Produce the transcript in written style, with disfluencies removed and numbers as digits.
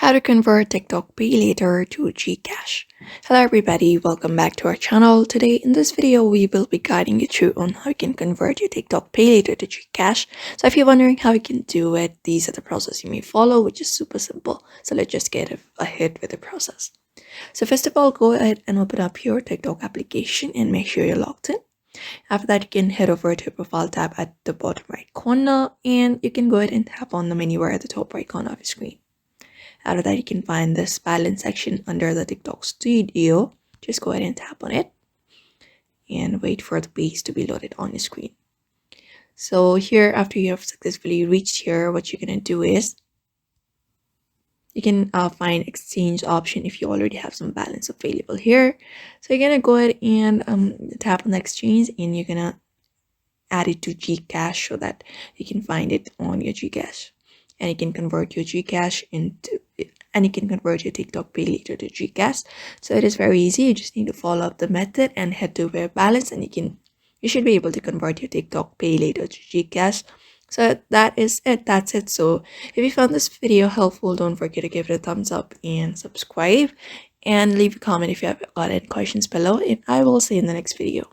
How to convert TikTok Paylater to Gcash. Hello everybody, welcome back to our channel. Today in this video we will be guiding you through on how you can convert your TikTok Paylater to Gcash. So if you're wondering how you can do it, these are the process you may follow, which is super simple. So let's just get ahead with the process. So first of all, go ahead and open up your TikTok application and make sure you're logged in. After that, you can head over to your profile tab at the bottom right corner, and you can go ahead and tap on the menu bar at the top right corner of your screen. After that, you can find this balance section under the TikTok Studio. Just go ahead and tap on it and wait for the page to be loaded on your screen. So here, after you have successfully reached here, what you're gonna do is you can find exchange option if you already have some balance available here. So you're gonna go ahead and tap on the exchange, and you're gonna add it to Gcash so that you can find it on your Gcash, and you can convert your Gcash you can convert your TikTok Paylater to Gcash. So it is very easy. You just need to follow up the method and head to where balance, and you should be able to convert your TikTok Paylater to Gcash. So that is it. That's it. So if you found this video helpful, don't forget to give it a thumbs up and subscribe, and leave a comment if you have got any questions below, and I will see you in the next video.